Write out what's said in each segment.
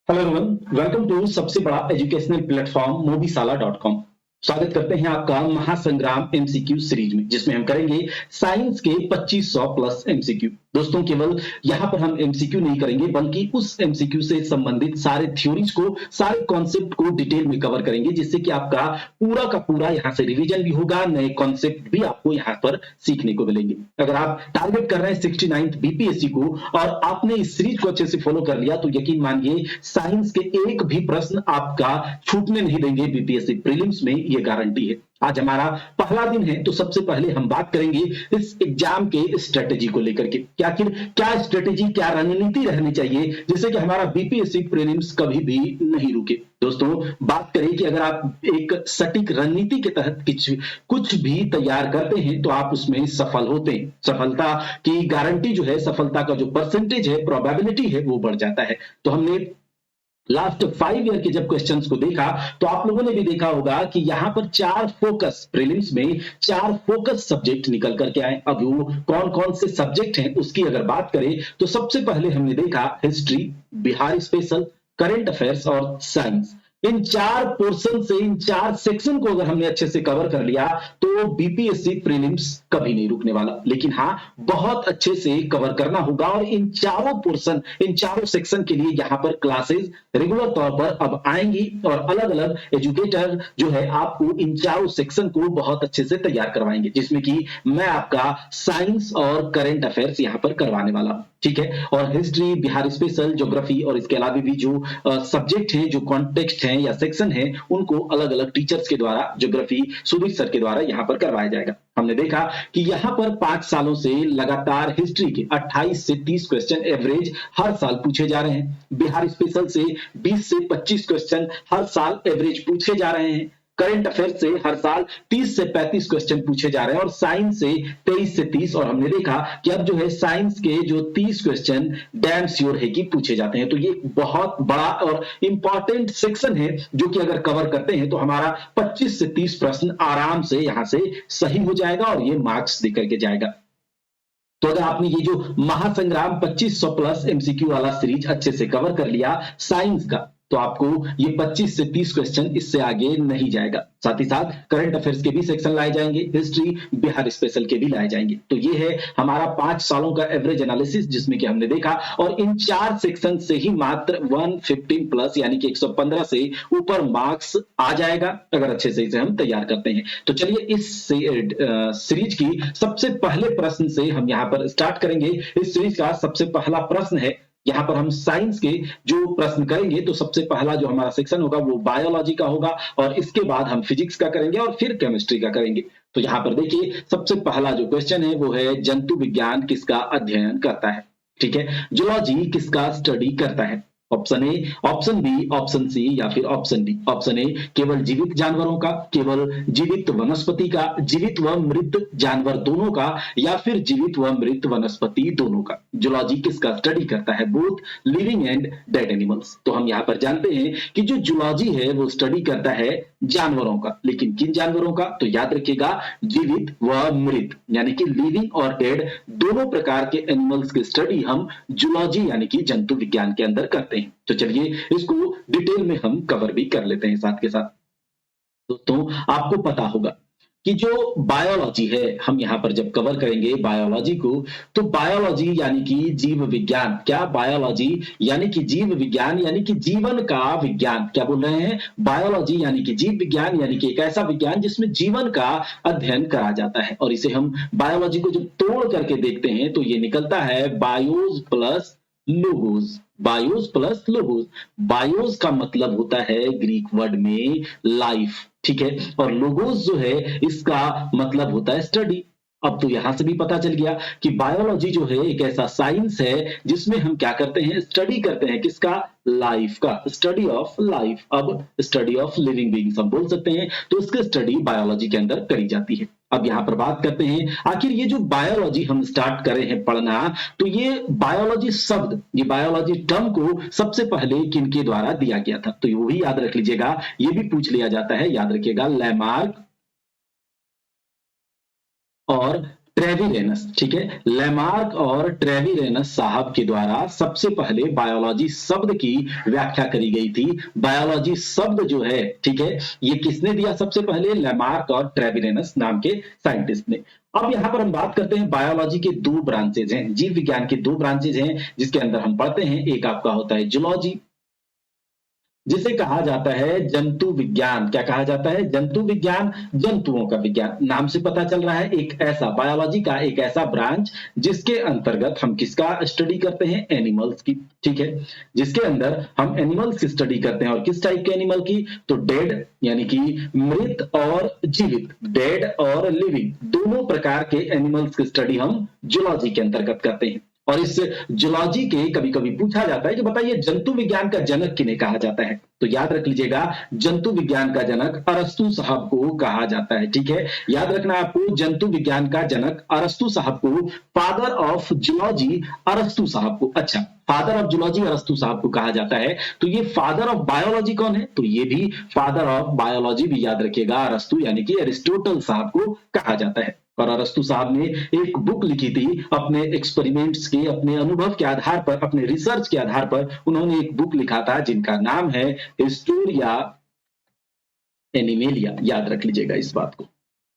Hello everyone, welcome to सबसे बड़ा educational platform mobisaala.com। स्वागत करते हैं आपका महासंग्राम एमसीक्यू सीरीज में, जिसमें हम करेंगे साइंस के 2500 प्लस एमसीक्यू। दोस्तों, केवल यहाँ पर हम एमसीक्यू नहीं करेंगे, बल्कि उस एमसीक्यू से संबंधित सारे थ्योरीज को, सारे कॉन्सेप्ट को डिटेल में कवर करेंगे, जिससे कि आपका पूरा का पूरा यहाँ से रिवीजन भी होगा, नए कॉन्सेप्ट भी आपको यहाँ पर सीखने को मिलेंगे। अगर आप टारगेट कर रहे हैं 69th बीपीएससी को और आपने इस सीरीज को अच्छे से फॉलो कर लिया, तो यकीन मानिए साइंस के एक भी प्रश्न आपका छूटने नहीं देंगे बीपीएससी प्रीलिम्स में, ये गारंटी है। आज हमारा पहला दिन है, तो सबसे पहले हम बात करेंगे इस एग्जाम के स्ट्रेटेजी को लेकर के। आखिर क्या स्ट्रेटेजी, क्या रणनीति रहनी चाहिए जिससे कि हमारा बीपीएससी प्रीलिम्स कभी भी नहीं रुके। दोस्तों, बात करें कि अगर आप एक सटीक रणनीति के तहत कुछ भी तैयार करते हैं तो आप उसमें सफल होते हैं। सफलता की गारंटी जो है, सफलता का जो परसेंटेज है, प्रोबेबिलिटी है, वो बढ़ जाता है। तो हमने लास्ट 5 ईयर के जब क्वेश्चंस को देखा, तो आप लोगों ने भी देखा होगा कि यहां पर 4 फोकस, प्रीलिम्स में 4 फोकस सब्जेक्ट निकल करके आए। अब वो कौन कौन से सब्जेक्ट हैं उसकी अगर बात करें, तो सबसे पहले हमने देखा history, Bihar special, current affairs और साइंस। इन 4 पोर्शन से, इन 4 सेक्शन को अगर हमने अच्छे से कवर कर लिया, तो बीपीएससी प्रीलिम्स कभी नहीं रुकने वाला। लेकिन हाँ, बहुत अच्छे से कवर करना होगा, और इन चारों पोर्शन, इन चारों सेक्शन के लिए यहाँ पर क्लासेस रेगुलर तौर पर अब आएंगी, और अलग अलग एजुकेटर जो है आपको इन चारों सेक्शन को बहुत अच्छे से तैयार करवाएंगे, जिसमें कि मैं आपका साइंस और करंट अफेयर्स यहाँ पर करवाने वाला हूं। ठीक है, और हिस्ट्री, बिहार स्पेशल, ज्योग्राफी और इसके अलावा भी जो सब्जेक्ट हैं, जो कॉन्टेक्स्ट हैं या सेक्शन हैं, उनको अलग अलग टीचर्स के द्वारा, ज्योग्राफी सुधीर सर के द्वारा यहाँ पर करवाया जाएगा। हमने देखा कि यहाँ पर 5 सालों से लगातार हिस्ट्री के 28 से 30 क्वेश्चन एवरेज हर साल पूछे जा रहे हैं। बिहार स्पेशल से 20 से 25 क्वेश्चन हर साल एवरेज पूछे जा रहे हैं। करंट अफेयर से हर साल 30 से 35 क्वेश्चन पूछे जा रहे हैं, और साइंस से 23 से 30। और हमने देखा कि अब जो है साइंस के जो 30 क्वेश्चन डैम श्योर है कि पूछे जाते हैं। तो ये बहुत बड़ा और इंपॉर्टेंट सेक्शन है, जो कि अगर कवर करते हैं तो हमारा 25 से 30 प्रश्न आराम से यहां से सही हो जाएगा, और ये मार्क्स देकर के जाएगा। तो अगर आपने ये जो महासंग्राम 2500 प्लस एमसीक्यू वाला सीरीज अच्छे से कवर कर लिया साइंस का, तो आपको ये 25 से 30 क्वेश्चन इससे आगे नहीं जाएगा। साथ ही साथ करंट अफेयर्स के भी सेक्शन लाए जाएंगे, हिस्ट्री, बिहार स्पेशल के भी लाए जाएंगे। तो ये है हमारा 5 सालों का एवरेज एनालिसिस, जिसमें कि हमने देखा, और इन 4 सेक्शन से ही मात्र 115 प्लस यानी कि 115 से ऊपर मार्क्स आ जाएगा, अगर अच्छे से इसे हम तैयार करते हैं। तो चलिए इस सीरीज की सबसे पहले प्रश्न से हम यहाँ पर स्टार्ट करेंगे। इस सीरीज का सबसे पहला प्रश्न है, यहाँ पर हम साइंस के जो प्रश्न करेंगे, तो सबसे पहला जो हमारा सेक्शन होगा वो बायोलॉजी का होगा, और इसके बाद हम फिजिक्स का करेंगे और फिर केमिस्ट्री का करेंगे। तो यहाँ पर देखिए, सबसे पहला जो क्वेश्चन है वो है, जंतु विज्ञान किसका अध्ययन करता है। ठीक है, जूलॉजी किसका स्टडी करता है। Option A, option B, option C या फिर ऑप्शन डी। ऑप्शन ए, केवल जीवित जानवरों का, केवल जीवित वनस्पति का, जीवित व मृत जानवर दोनों का, या फिर जीवित व मृत वनस्पति दोनों का। जूलॉजी किसका स्टडी करता है, both living and dead animals. तो हम यहाँ पर जानते हैं कि जो जूलॉजी है वो स्टडी करता है जानवरों का, लेकिन किन जानवरों का, तो याद रखिएगा जीवित व मृत, यानी कि लिविंग और डेड दोनों प्रकार के एनिमल्स की स्टडी हम जूलॉजी यानी कि जंतु विज्ञान के अंदर करते हैं। तो चलिए इसको डिटेल में हम कवर भी कर लेते हैं साथ के साथ। दोस्तों, आपको पता होगा कि जो बायोलॉजी है, हम यहां पर जब कवर करेंगे बायोलॉजी को, तो बायोलॉजी यानी कि जीव विज्ञान। क्या, बायोलॉजी यानी कि जीव विज्ञान, यानी कि जीवन का विज्ञान। क्या बोल रहे हैं, बायोलॉजी यानी कि जीव विज्ञान, यानी कि एक ऐसा विज्ञान जिसमें जीवन का अध्ययन करा जाता है। और इसे हम बायोलॉजी को जब तोड़ करके देखते हैं, तो ये निकलता है BIOS plus logos. BIOS plus logos. BIOS का मतलब होता है ग्रीक वर्ड में लाइफ, ठीक है, और लोगोस जो है इसका मतलब होता है स्टडी। अब तो यहां से भी पता चल गया कि बायोलॉजी जो है एक ऐसा साइंस है जिसमें हम क्या करते हैं, स्टडी करते हैं किसका, लाइफ का, स्टडी ऑफ लाइफ। अब स्टडी ऑफ लिविंग बीइंग्स हम बोल सकते हैं, तो इसकी स्टडी बायोलॉजी के अंदर करी जाती है। अब यहां पर बात करते हैं, आखिर ये जो बायोलॉजी हम स्टार्ट कर रहे हैं पढ़ना, तो ये बायोलॉजी शब्द, ये बायोलॉजी टर्म को सबसे पहले किनके द्वारा दिया गया था, तो वो भी याद रख लीजिएगा, ये भी पूछ लिया जाता है, याद रखिएगा, लैमार्क और ट्रेविरेनस, ठीक है, लेमार्क और ट्रेविरेनस साहब के द्वारा सबसे पहले बायोलॉजी शब्द की व्याख्या करी गई थी। बायोलॉजी शब्द जो है, ठीक है, ये किसने दिया सबसे पहले? लेमार्क और ट्रेविरेनस नाम के साइंटिस्ट ने। अब यहां पर हम बात करते हैं बायोलॉजी के दो ब्रांचेज हैं, जीव विज्ञान के दो ब्रांचेज हैं जिसके अंदर हम पढ़ते हैं। एक आपका होता है जूलॉजी, जिसे कहा जाता है जंतु विज्ञान। क्या कहा जाता है? जंतु विज्ञान, जंतुओं का विज्ञान। नाम से पता चल रहा है एक ऐसा बायोलॉजी का एक ऐसा ब्रांच जिसके अंतर्गत हम किसका स्टडी करते हैं? एनिमल्स की, ठीक है, जिसके अंदर हम एनिमल्स की स्टडी करते हैं। और किस टाइप के एनिमल की? तो डेड यानी कि मृत और जीवित, डेड और लिविंग दोनों प्रकार के एनिमल्स की स्टडी हम जूलॉजी के अंतर्गत करते हैं। और इस जूलॉजी के कभी कभी पूछा जाता है कि बताइए जंतु विज्ञान का जनक किन्हें कहा जाता है? तो याद रख लीजिएगा, जंतु विज्ञान का जनक अरस्तु साहब को कहा जाता है, ठीक है। याद रखना आपको, जंतु विज्ञान का जनक अरस्तु साहब को, फादर ऑफ जूलॉजी अरस्तु साहब को। अच्छा, फादर ऑफ जूलॉजी अरस्तु साहब को कहा जाता है, तो ये फादर ऑफ बायोलॉजी कौन है? तो ये भी फादर ऑफ बायोलॉजी भी याद रखिएगा, अरस्तु यानी कि एरिस्टोटल साहब को कहा जाता है। और अरस्तु साहब ने एक बुक लिखी थी अपने एक्सपेरिमेंट्स के, अपने अनुभव के आधार पर, अपने रिसर्च के आधार पर उन्होंने एक बुक लिखा था जिनका नाम है हिस्टोरिया एनिमेलिया। याद रख लीजिएगा इस बात को,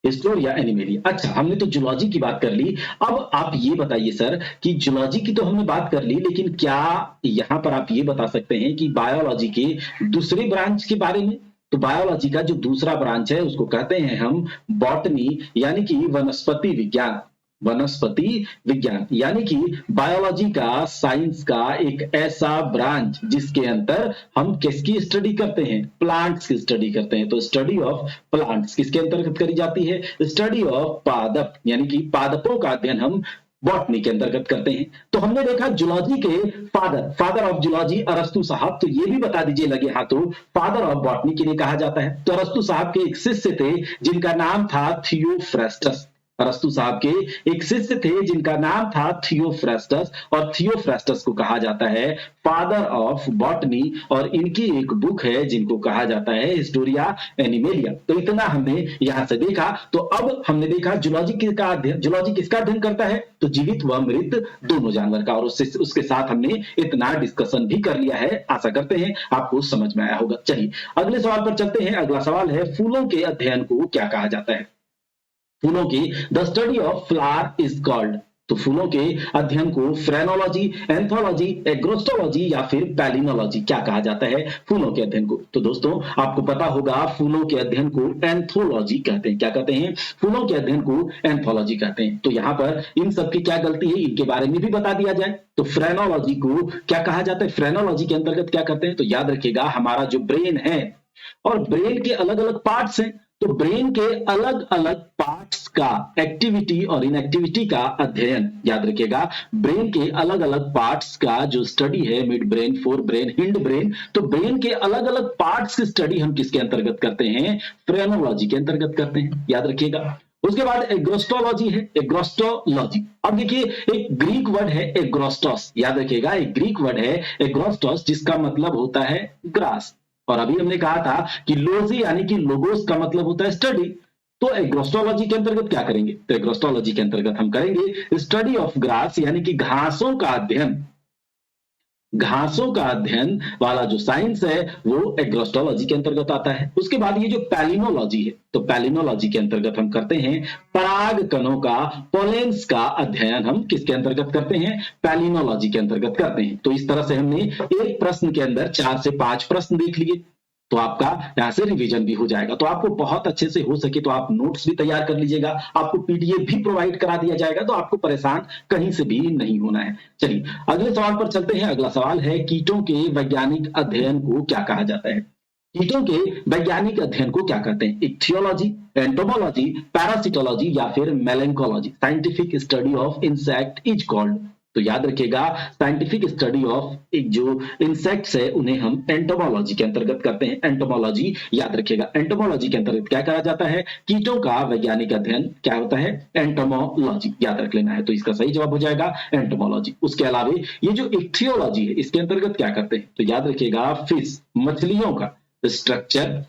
हिस्टोरिया एनिमेलिया। अच्छा, हमने तो जूलॉजी की बात कर ली। अब आप ये बताइए सर कि जूलॉजी की तो हमने बात कर ली, लेकिन क्या यहां पर आप ये बता सकते हैं कि बायोलॉजी के दूसरे ब्रांच के बारे में? तो बायोलॉजी का जो दूसरा ब्रांच है उसको कहते हैं हम बॉटनी, यानी कि वनस्पति विज्ञान। वनस्पति विज्ञान यानी कि बायोलॉजी का, साइंस का एक ऐसा ब्रांच जिसके अंदर हम किसकी स्टडी करते हैं? प्लांट्स की स्टडी करते हैं। तो स्टडी ऑफ प्लांट्स किसके अंतर्गत करी जाती है? स्टडी ऑफ पादप, यानी कि पादपों का अध्ययन हम बॉटनी के अंतर्गत करते हैं। तो हमने देखा जूलॉजी के फादर ऑफ जूलॉजी अरस्तु साहब, तो ये भी बता दीजिए लगे हाथों, फादर ऑफ बॉटनी किन्हें कहा जाता है? तो अरस्तु साहब के एक शिष्य थे जिनका नाम था थियोफ्रेस्टस। अरस्तु साहब के एक शिष्य थे जिनका नाम था थियोफ्रेस्टस, और थियोफ्रेस्टस को कहा जाता है फादर ऑफ बॉटनी। और इनकी एक बुक है जिनको कहा जाता है हिस्टोरिया एनिमेलिया। तो इतना हमने यहां से देखा। तो अब हमने देखा जूलॉजी किसका अध्ययन करता है? तो जीवित व मृत दोनों जानवर का। और उसके साथ हमने इतना डिस्कशन भी कर लिया है। आशा करते हैं आपको समझ में आया होगा। चलिए अगले सवाल पर चलते हैं। अगला सवाल है, फूलों के अध्ययन को क्या कहा जाता है? फूलों की the study of flower is called. तो फूलों के अध्ययन को फ्रेनोलॉजी, एंथोलॉजी, एग्रोस्टोलॉजी या फिर पैलिनोलॉजी क्या कहा जाता है? फूलों के अध्ययन को। तो दोस्तों आपको पता होगा फूलों के अध्ययन को एंथोलॉजी कहते हैं। क्या कहते हैं? फूलों के अध्ययन को एंथोलॉजी कहते हैं। तो यहां पर इन सबकी क्या गलती है, इनके बारे में भी बता दिया जाए। तो फ्रेनोलॉजी को क्या कहा जाता है? फ्रेनोलॉजी के अंतर्गत क्या करते हैं? तो याद रखिएगा, हमारा जो ब्रेन है और ब्रेन के अलग अलग पार्ट्स हैं, तो ब्रेन के अलग अलग पार्ट्स का एक्टिविटी और इनएक्टिविटी का अध्ययन, याद रखिएगा, ब्रेन के अलग अलग पार्ट्स का जो स्टडी है, mid brain, fore brain, hind brain, तो ब्रेन के अलग अलग पार्ट्स की स्टडी हम किसके अंतर्गत करते हैं? फ्रेनोलॉजी के अंतर्गत करते हैं। याद रखिएगा। उसके बाद एग्रोस्टोलॉजी है, एग्रोस्टोलॉजी। अब देखिए एक ग्रीक वर्ड है एग्रोस्टोस, याद रखिएगा, एक ग्रीक वर्ड है एग्रोस्टोस जिसका मतलब होता है ग्रास। और अभी हमने कहा था कि लोजी यानी कि लोगोस का मतलब होता है स्टडी। तो एग्रोस्टोलॉजी के अंतर्गत क्या करेंगे? तो एग्रोस्टोलॉजी के अंतर्गत हम करेंगे स्टडी ऑफ ग्रास, यानी कि घासों का अध्ययन। घासों का अध्ययन वाला जो साइंस है वो एग्रोस्टोलॉजी के अंतर्गत आता है। उसके बाद ये जो पैलिनोलॉजी है, तो पैलिनोलॉजी के अंतर्गत हम करते हैं पराग कणों का, पोलेंस का अध्ययन हम किसके अंतर्गत करते हैं? पैलिनोलॉजी के अंतर्गत करते हैं। तो इस तरह से हमने एक प्रश्न के अंदर 4 से 5 प्रश्न देख लिए। तो आपका यहां से रिवीजन भी हो जाएगा। तो आपको बहुत अच्छे से हो सके तो आप नोट्स भी तैयार कर लीजिएगा, आपको पीडीएफ भी प्रोवाइड करा दिया जाएगा, तो आपको परेशान कहीं से भी नहीं होना है। चलिए अगले सवाल पर चलते हैं। अगला सवाल है, कीटों के वैज्ञानिक अध्ययन को क्या कहा जाता है? कीटों के वैज्ञानिक अध्ययन को क्या कहते हैं? इक्थियोलॉजी, एंटोमोलॉजी, पैरासिटोलॉजी या फिर malacology. Scientific study of insect is called. तो याद रखिएगा, साइंटिफिक स्टडी ऑफ एक जो इंसेक्ट्स है उन्हें हम एंटोमोलॉजी के अंतर्गत करते हैं। एंटोमोलॉजी याद रखिएगा, एंटोमोलॉजी के अंतर्गत क्या करा जाता है? कीटों का वैज्ञानिक अध्ययन क्या होता है? एंटोमोलॉजी याद रख लेना है। तो इसका सही जवाब हो जाएगा एंटोमोलॉजी। उसके अलावा ये जो इक्थियोलॉजी है इसके अंतर्गत क्या करते हैं? तो याद रखिएगा, फिश, मछलियों का स्ट्रक्चर,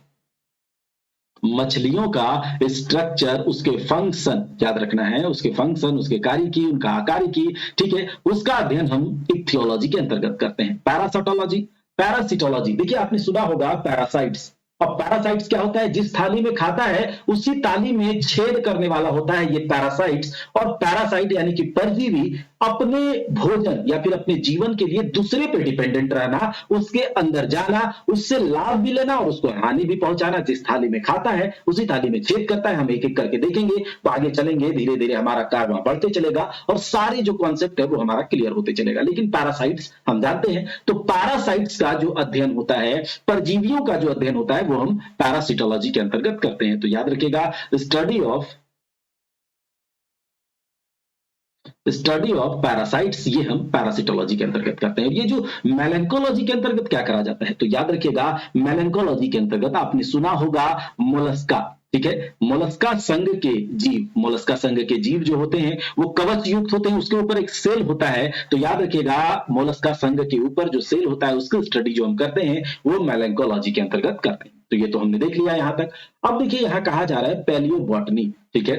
मछलियों का स्ट्रक्चर, उसके फंक्शन याद रखना है, उसके फंक्शन, उसके कार्य की, उनका आकार की, ठीक है, उसका अध्ययन हम इक्थियोलॉजी के अंतर्गत करते हैं। पैरासाइटोलॉजी, पैरासिटोलॉजी, देखिए आपने सुना होगा पैरासाइट्स। अब पैरासाइट्स क्या होता है, जिस थाली में खाता है उसी थाली में छेद करने वाला होता है ये पैरासाइट्स। और पैरासाइट यानी कि परजीवी अपने भोजन या फिर अपने जीवन के लिए दूसरे पे डिपेंडेंट रहना, उसके अंदर जाना, उससे लाभ भी लेना और उसको हानि भी पहुंचाना। जिस थाली में खाता है उसी थाली में छेद करता है। हम एक एक करके देखेंगे तो आगे चलेंगे, धीरे धीरे हमारा कार्य वहां बढ़ते चलेगा और सारे जो कॉन्सेप्ट है वो हमारा क्लियर होते चलेगा। लेकिन पैरासाइट्स हम जानते हैं, तो पैरासाइट्स का जो अध्ययन होता है, परजीवियों का जो अध्ययन होता है, वो हम पैरासिटोलॉजी के अंतर्गत करते हैं। तो याद रखिएगा, स्टडी ऑफ पैरासाइट्स, ये हम पैरासिटोलॉजी के अंतर्गत करते हैं। ये जो मेलेंकोलॉजी के अंतर्गत क्या करा जाता है, तो याद रखिएगा मेलेंकोलॉजी के अंतर्गत आपने सुना होगा मोलस्का, ठीक है, मोलस्का संघ के जीव, मोलस्का संघ के जीव जो होते हैं वो कवच युक्त होते हैं, उसके ऊपर एक सेल होता है। तो याद रखिएगा मोलस्का संघ के ऊपर जो सेल होता है उसकी स्टडी जो हम करते हैं वो मेलेंकोलॉजी के अंतर्गत करते हैं। तो ये तो हमने देख लिया यहां तक। अब देखिए यहां कहा जा रहा है पैलियोबॉटनी, ठीक है,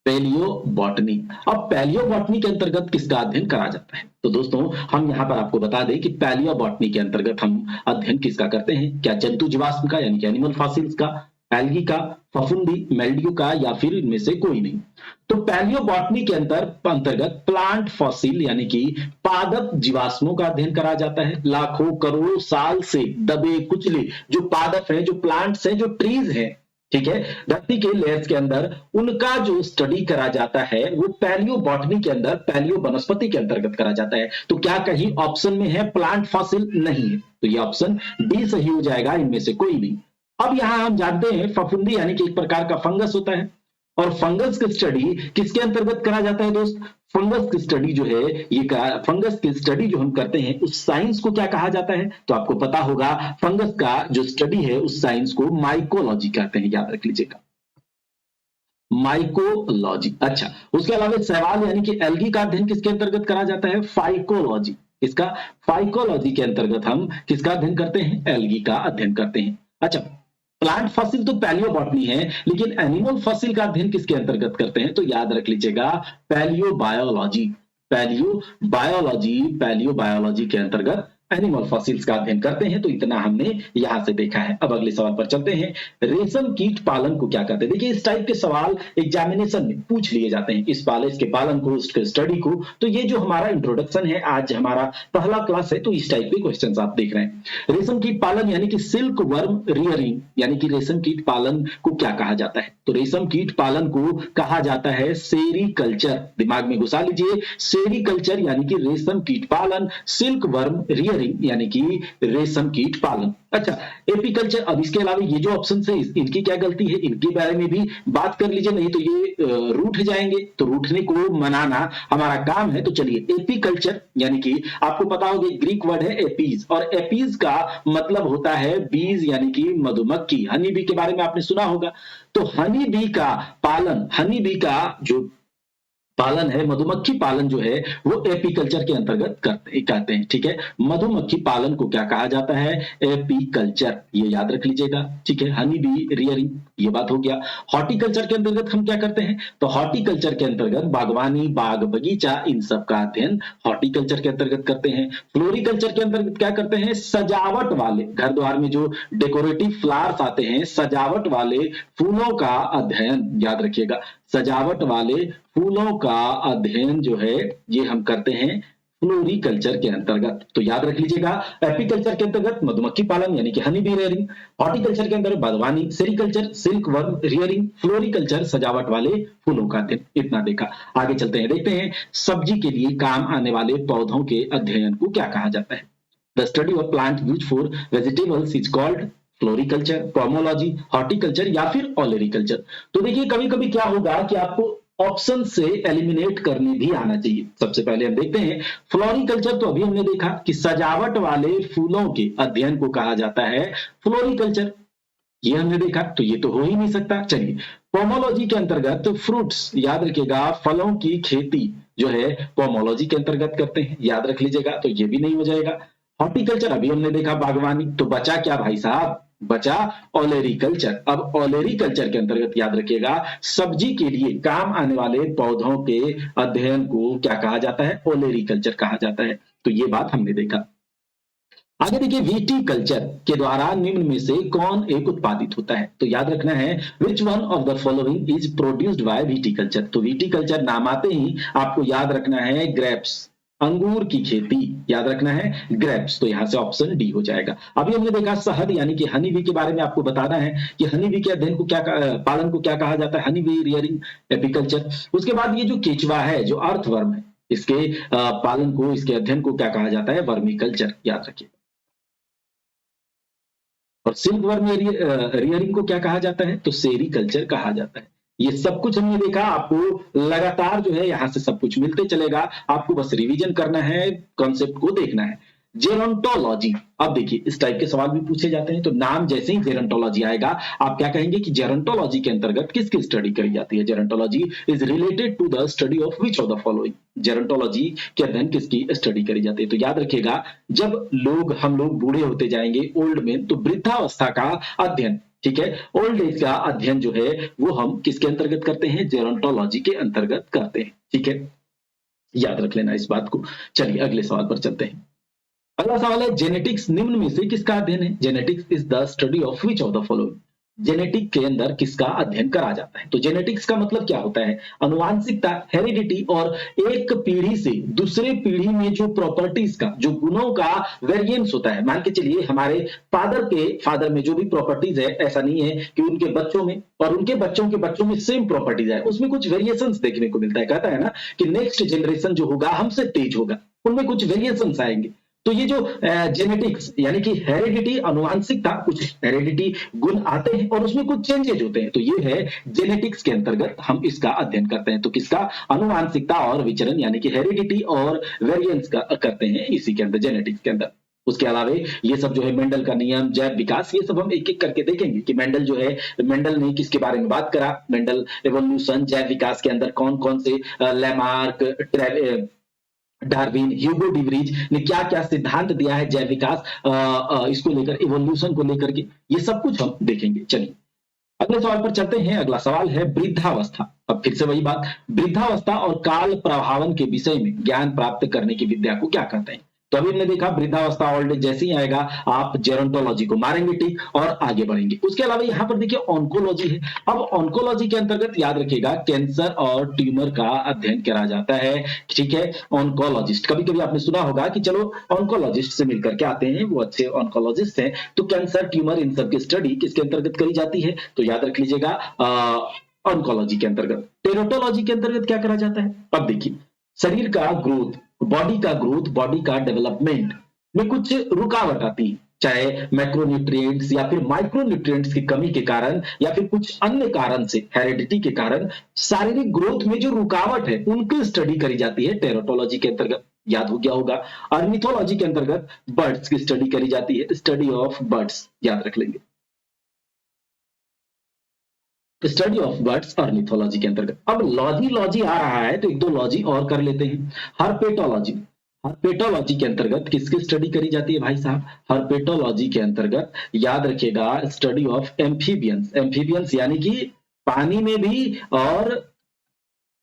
पैलियोबॉटनी। अब पैलियोबॉटनी के अंतर्गत किसका अध्ययन करा जाता है, तो दोस्तों हम यहां पर आपको बता दें कि पैलियोबॉटनी के अंतर्गत हम अध्ययन किसका करते हैं, क्या जंतु जीवाश्म का यानी कि एनिमल फॉसिल्स का, एल्गी का, फफूंदी, मेल्ड्यू का, या फिर इनमें से कोई नहीं। तो पैलियोबॉटनी के अंतर्गत प्लांट फॉसिल यानी कि पादप जीवाश्मों का अध्ययन करा जाता है। लाखों करोड़ों साल से दबे कुचले जो पादप है, जो प्लांट्स है, जो ट्रीज है, ठीक है, धरती के लेयर्स के अंदर, उनका जो स्टडी करा जाता है वो पैलियोबॉटनी के अंदर, पैलियो वनस्पति के अंतर्गत करा जाता है। तो क्या कहीं ऑप्शन में है प्लांट फॉसिल, नहीं है, तो ये ऑप्शन डी सही हो जाएगा, इनमें से कोई नहीं। अब यहां हम जानते हैं फफूंदी यानी कि एक प्रकार का फंगस होता है, और फंगस की स्टडी किसके अंतर्गत करा जाता है दोस्त, फंगस की स्टडी जो है, ये फंगस की स्टडी जो हम करते हैं उस साइंस को क्या कहा जाता है, तो आपको पता होगा फंगस का जो स्टडी है उस साइंस को माइकोलॉजी कहते हैं, याद रख लीजिएगा, माइकोलॉजी। अच्छा, उसके अलावा सवाल यानी कि एल्गी का अध्ययन किसके अंतर्गत करा जाता है, फाइकोलॉजी। इसका फाइकोलॉजी के अंतर्गत हम किसका अध्ययन करते हैं, एल्गी का अध्ययन करते हैं। अच्छा, प्लांट फॉसिल तो पैलियोबॉटनी है, लेकिन एनिमल फॉसिल का अध्ययन किसके अंतर्गत करते हैं, तो याद रख लीजिएगा पैलियोबायोलॉजी, पैलियोबायोलॉजी, पैलियोबायोलॉजी के अंतर्गत एनिमल फॉसिल्स का अध्ययन करते हैं। तो इतना हमने यहां से देखा है। अब अगले सवाल पर चलते हैं, रेशम कीट पालन को क्या कहते हैं। देखिए इस टाइप के सवाल एग्जामिनेशन में पूछ लिए जाते हैं, इस के पालन को, उसके स्टडी को। तो ये जो हमारा इंट्रोडक्शन है, आज हमारा पहला क्लास है, तो इस टाइप के क्वेश्चन आप देख रहे हैं। रेशम कीट पालन यानी कि सिल्क वर्म रियरिंग, यानी कि रेशम कीट पालन को क्या कहा जाता है, तो रेशम कीट पालन को कहा जाता है सेरीकल्चर। दिमाग में घुसा लीजिए, सेरीकल्चर यानी कि रेशम कीट पालन, सिल्क वर्म रियरिंग यानी कि रेशम कीट पालन। अच्छा, एपीकल्चर। अब इसके अलावा ये जो ऑप्शन है इनकी क्या गलती है, इनके बारे में भी बात कर लीजिए, नहीं तो ये रूठ जाएंगे, तो रूठने को मनाना हमारा काम है। तो चलिए, एपीकल्चर यानी कि आपको पता होगा ग्रीक वर्ड है एपीज, और एपीज का मतलब होता है बीज यानी कि मधुमक्खी। हनी बी के बारे में आपने सुना होगा, तो हनी बी का पालन, हनी बी का जो पालन है, मधुमक्खी पालन जो है वो एपीकल्चर के अंतर्गत कहते हैं, ठीक है। मधुमक्खी पालन को क्या कहा जाता है, एपीकल्चर, ये याद रख लीजिएगा, ठीक है। हनी बी रियरिंग, ये बात हो गया। हॉर्टिकल्चर के अंतर्गत हम क्या करते हैं, तो हॉर्टिकल्चर के अंतर्गत बागवानी, बाग बगीचा, इन सब का अध्ययन हॉर्टिकल्चर के अंतर्गत करते हैं। फ्लोरिकल्चर के अंतर्गत क्या करते हैं, सजावट वाले, घर द्वार में जो डेकोरेटिव फ्लावर्स आते हैं, सजावट वाले फूलों का अध्ययन, याद रखिएगा, सजावट वाले फूलों का अध्ययन जो है ये हम करते हैं फ्लोरिकल्चर के अंतर्गत। तो याद रख लीजिएगा, एपीकल्चर के अंतर्गत मधुमक्खी पालन यानी कि हनी बी रियरिंग, हॉर्टिकल्चर के अंतर्गत बागवानी, sericulture silk worm rearing, floriculture सजावट वाले फूलों का अध्ययन। इतना देखा, आगे चलते हैं, देखते हैं सब्जी के लिए काम आने वाले पौधों के अध्ययन को क्या कहा जाता है। The study of plant used for vegetables is called floriculture, pomology, horticulture या फिर ओलेरिकल्चर। तो देखिए कभी कभी क्या होगा कि आपको ऑप्शन से एलिमिनेट करने भी आना चाहिए। सबसे पहले हम देखते हैं फ्लोरिकल्चर, तो अभी हमने देखा कि सजावट वाले फूलों के अध्ययन को कहा जाता है फ्लोरिकल्चर, ये हमने देखा, तो ये तो हो ही नहीं सकता। चलिए, पोमोलॉजी के अंतर्गत फ्रूट्स, याद रखिएगा, फलों की खेती जो है पोमोलॉजी के अंतर्गत करते हैं, याद रख लीजिएगा, तो ये भी नहीं हो जाएगा। हॉर्टिकल्चर अभी हमने देखा बागवानी, तो बचा क्या भाई साहब, बचा ओलेरिकल्चर। अब ओलेरिकल्चर के अंतर्गत याद रखिएगा सब्जी के लिए काम आने वाले पौधों के अध्ययन को क्या कहा जाता है, ओलेरिकल्चर कहा जाता है। तो ये बात हमने देखा। आगे देखिए विटीकल्चर के द्वारा निम्न में से कौन एक उत्पादित होता है, तो याद रखना है which one of the following is produced by viticulture. तो विटीकल्चर नाम आते ही आपको याद रखना है ग्रेप्स, अंगूर की खेती, याद रखना है ग्रेप्स। तो यहां से ऑप्शन डी हो जाएगा। अभी हमने देखा शहद यानी कि हनी बी के बारे में आपको बताना है कि हनी बी के अध्ययन को क्या पालन को क्या कहा जाता है, हनी बी रियरिंग एपीकल्चर। उसके बाद ये जो केचवा है, जो अर्थवर्म है, इसके पालन को, इसके अध्ययन को क्या कहा जाता है, वर्मीकल्चर, याद रखिए। और सिल्क वर्म रियरिंग को क्या कहा जाता है, तो सेरीकल्चर कहा जाता है। ये सब कुछ हमने देखा। आपको लगातार जो है यहां से सब कुछ मिलते चलेगा, आपको बस रिवीजन करना है, कॉन्सेप्ट को देखना है। जेरोंटोलॉजी, अब देखिए इस टाइप के सवाल भी पूछे जाते हैं। तो नाम जैसे ही जेरोंटोलॉजी आएगा आप क्या कहेंगे कि जेरोंटोलॉजी के अंतर्गत किसकी स्टडी करी जाती है। Gerontology is related to the study of which of the following. Gerontology के अध्ययन किसकी स्टडी करी जाती है, तो याद रखिएगा जब हम लोग बूढ़े होते जाएंगे, ओल्ड में, तो वृद्धावस्था का अध्ययन, ठीक है, ओल्ड एज का अध्ययन जो है वो हम किसके अंतर्गत करते हैं, जेरोंटोलॉजी के अंतर्गत करते हैं। ठीक है, याद रख लेना इस बात को। चलिए अगले सवाल पर चलते हैं। अगला सवाल है जेनेटिक्स निम्न में से किसका अध्ययन है। Genetics is the study of which of the following. Genetic के अंदर किसका अध्ययन करा जाता है, तो जेनेटिक्स का मतलब क्या होता है, अनुवांशिकता, हेरिडिटी, और एक पीढ़ी से दूसरे पीढ़ी में जो प्रॉपर्टीज का, जो गुणों का वेरिएंस होता है। मान के चलिए हमारे फादर में जो भी प्रॉपर्टीज है, ऐसा नहीं है कि उनके बच्चों में और उनके बच्चों के बच्चों में सेम प्रॉपर्टीज है, उसमें कुछ वेरिएशंस देखने को मिलता है। कहता है ना कि नेक्स्ट जनरेशन जो होगा हमसे तेज होगा, उनमें कुछ वेरिएशंस आएंगे। तो ये जो जेनेटिक्स यानी कि हेरिडिटी, अनुवांशिकता, कुछ हेरिडिटी गुण आते हैं और उसमें कुछ चेंजेज होते हैं, तो ये है जेनेटिक्स के अंतर्गत हम इसका अध्ययन करते हैं। तो किसका, अनुवांशिकता और विचरण यानी कि हेरिडिटी और वेरिएंस का करते हैं इसी के अंदर, जेनेटिक्स के अंदर। उसके अलावा ये सब जो है मेंडल का नियम, जैव विकास, ये सब हम एक एक करके देखेंगे कि मेंडल जो है, मेंडल ने किसके बारे में बात करा, मेंडल एवोल्यूशन, जैव विकास के अंदर कौन कौन से, लैमार्क, डार्विन, ह्यूगो डिवरीज ने क्या क्या सिद्धांत दिया है जैव विकास इसको लेकर, इवोल्यूशन को लेकर के, ये सब कुछ हम देखेंगे। चलिए अगले सवाल पर चलते हैं। अगला सवाल है वृद्धावस्था। अब फिर से वही बात, वृद्धावस्था और काल प्रभावन के विषय में ज्ञान प्राप्त करने की विद्या को क्या कहते हैं। तो अभी हमने देखा वृद्धावस्था, ओल्ड एज, जैसे ही आएगा आप जेरोंटोलॉजी को मारेंगे टिक और आगे बढ़ेंगे। उसके अलावा यहाँ पर देखिए ऑन्कोलॉजी है। अब ऑन्कोलॉजी के अंतर्गत याद रखिएगा कैंसर और ट्यूमर का अध्ययन करा जाता है। ठीक है, ऑन्कोलॉजिस्ट, कभी कभी आपने सुना होगा कि चलो ऑन्कोलॉजिस्ट से मिलकर के आते हैं, वो अच्छे ऑन्कोलॉजिस्ट हैं। तो कैंसर, ट्यूमर, इन सब की स्टडी किसके अंतर्गत करी जाती है, तो याद रख लीजिएगा ऑन्कोलॉजी के अंतर्गत। टेरोटोलॉजी के अंतर्गत क्या करा जाता है, अब देखिए शरीर का ग्रोथ, बॉडी का ग्रोथ, बॉडी का डेवलपमेंट में कुछ रुकावट आती है, चाहे मैक्रोन्यूट्रिएंट्स या फिर माइक्रोन्यूट्रिएंट्स की कमी के कारण या फिर कुछ अन्य कारण से, हेरिडिटी के कारण शारीरिक ग्रोथ में जो रुकावट है उनकी स्टडी करी जाती है टेरोटोलॉजी के अंतर्गत, याद हो गया होगा। ऑर्निथोलॉजी के अंतर्गत बर्ड्स की स्टडी करी जाती है, स्टडी ऑफ बर्ड्स, याद रख लेंगे, स्टडी ऑफ बर्ड्स ऑर्निथोलॉजी के अंतर्गत। अब लॉजी आ रहा है तो एक दो लॉजी और कर लेते हैं। हर्पेटोलॉजी, हर्पेटोलॉजी के अंतर्गत किसकी स्टडी करी जाती है भाई साहब, हर्पेटोलॉजी के अंतर्गत याद रखिएगा स्टडी ऑफ एम्फीबियंस, एम्फीबियंस यानी कि पानी में भी और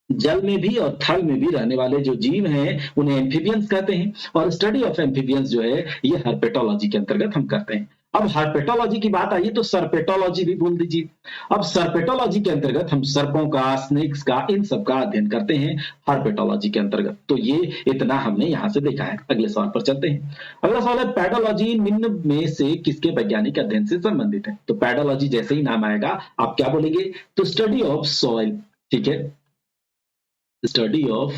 जल में भी और थल में भी रहने वाले जो जीव हैं उन्हें एम्फीबियंस कहते हैं। और स्टडी ऑफ एम्फीबियंस जो है ये हर्पेटोलॉजी के अंतर्गत हम करते हैं। अब हर्पेटोलॉजी की बात आई तो सर्पेटोलॉजी भी बोल दीजिए। अब सर्पेटोलॉजी के अंतर्गत हम सर्पों का, स्नेक्स का, इन सब का अध्ययन करते हैं हर्पेटोलॉजी के अंतर्गत। तो ये इतना हमने यहां से देखा है। अगले सवाल पर चलते हैं। अगला सवाल है पैडोलॉजी निम्न में से किसके वैज्ञानिक अध्ययन से संबंधित है। तो पैडोलॉजी जैसे ही नाम आएगा आप क्या बोलेंगे, तो स्टडी ऑफ सॉइल, ठीक है, स्टडी ऑफ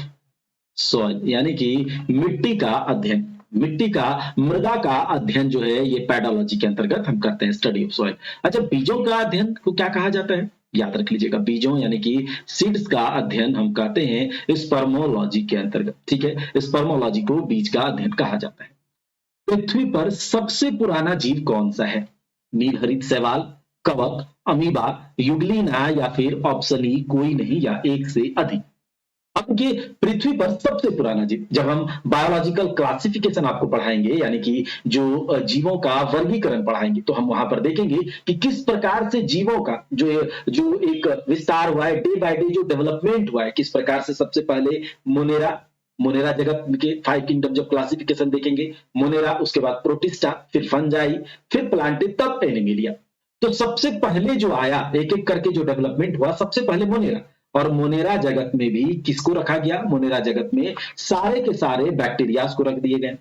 सॉइल यानी कि मिट्टी का अध्ययन, मिट्टी का, मृदा का अध्ययन जो है ये पैडोलॉजी के अंतर्गत हम करते हैं, स्टडी ऑफ सॉइल। अच्छा, बीजों का अध्ययन को क्या कहा जाता है, याद रख लीजिएगा, बीजों यानी कि सीड्स का अध्ययन हम करते हैं स्पर्मोलॉजी के अंतर्गत। ठीक है, स्पर्मोलॉजी को बीज का अध्ययन कहा जाता है। पृथ्वी पर सबसे पुराना जीव कौन सा है, नीलहरित शैवाल, कवक, अमीबा, युगलीना या फिर ऑप्शन ई कोई नहीं या एक से अधिक। अब ये पृथ्वी पर सबसे पुराना जीव, जब हम बायोलॉजिकल क्लासिफिकेशन आपको पढ़ाएंगे, यानी कि जो जीवों का वर्गीकरण पढ़ाएंगे, तो हम वहां पर देखेंगे कि किस प्रकार से जीवों का जो एक विस्तार हुआ है, डे बाय डे जो डेवलपमेंट हुआ है, किस प्रकार से सबसे पहले मोनेरा, मोनेरा जगत के 5 किंगडम जब क्लासिफिकेशन देखेंगे, मोनेरा, उसके बाद प्रोटिस्टा, फिर फंजाई, फिर प्लांटे, तब एनिमेलिया। तो सबसे पहले जो आया, एक एक करके जो डेवलपमेंट हुआ, सबसे पहले मोनेरा। और मोनेरा जगत में भी किसको रखा गया? मोनेरा जगत में सारे के सारे बैक्टीरियाज को रख दिए गए।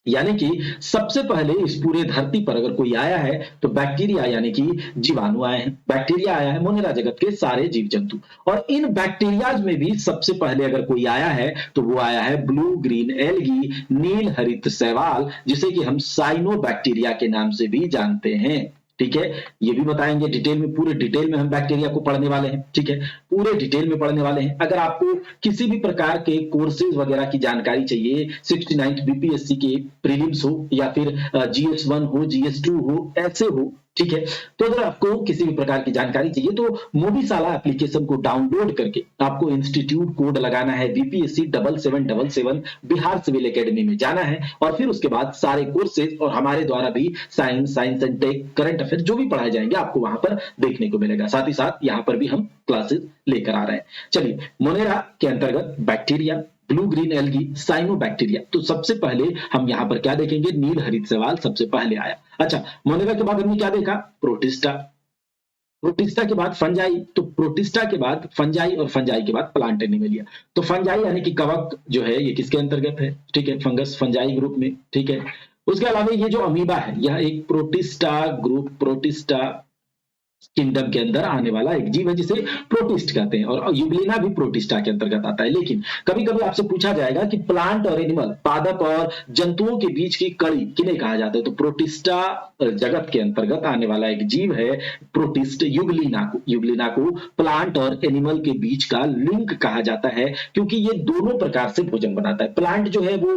यानी कि सबसे पहले इस पूरे धरती पर अगर कोई आया है तो बैक्टीरिया, यानी कि जीवाणु आए हैं, बैक्टीरिया आया है मोनेरा जगत के सारे जीव जंतु। और इन बैक्टीरियाज में भी सबसे पहले अगर कोई आया है तो वो आया है ब्लू ग्रीन एल्गी, नील हरित शैवाल, जिसे कि हम साइनोबैक्टीरिया के नाम से भी जानते हैं। ठीक है, ये भी बताएंगे डिटेल में, पूरे डिटेल में हम बैक्टीरिया को पढ़ने वाले हैं। ठीक है, पूरे डिटेल में पढ़ने वाले हैं। अगर आपको किसी भी प्रकार के कोर्सेज वगैरह की जानकारी चाहिए, 69th बीपीएससी के प्रीलिम्स हो या फिर GS1 हो, GS2 हो, ऐसे हो, ठीक है, तो अगर आपको किसी भी प्रकार की जानकारी चाहिए तो मोबीसाला एप्लीकेशन को डाउनलोड करके आपको इंस्टीट्यूट कोड लगाना है बीपीएससी 7777, बिहार सिविल एकेडमी में जाना है, और फिर उसके बाद सारे कोर्सेज और हमारे द्वारा भी science and tech, current affair जो भी पढ़ाए जाएंगे आपको वहां पर देखने को मिलेगा। साथ ही साथ यहाँ पर भी हम क्लासेस लेकर आ रहे हैं। चलिए, मोनेरा के अंतर्गत bacteria, blue green algae, cyanobacteria. तो सबसे पहले हम यहां पर क्या देखेंगे? नील हरित शैवाल सबसे पहले आया। अच्छा, मोनेरा के बाद हमने क्या देखा? प्रोटिस्टा। प्रोटिस्टा के बाद फंजाई, तो प्रोटिस्टा के बाद फंजाई, और फंजाई के बाद प्लांट एनिमलिया। तो फंजाई यानी कि कवक जो है, ये किसके अंतर्गत है? ठीक है, फंगस, फंजाई ग्रुप में। ठीक है, उसके अलावा ये जो अमीबा है, यह एक प्रोटिस्टा ग्रुप, प्रोटिस्टा किंगडम के अंदर आने वाला एक जीव है, जिसे प्रोटिस्ट कहते हैं, और यूग्लिना भी प्रोटिस्टा के अंतर्गत आता है। लेकिन कभी कभी आपसे पूछा जाएगा कि प्लांट और एनिमल, पादप और जंतुओं के बीच की कड़ी किन्हें कहा जाता है? तो प्रोटिस्टा जगत के अंतर्गत आने वाला एक जीव है प्रोटिस्ट, यूग्लिना को। यूग्लिना को प्लांट और एनिमल के बीच का लिंक कहा जाता है, क्योंकि ये दोनों प्रकार से भोजन बनाता है। प्लांट जो है वो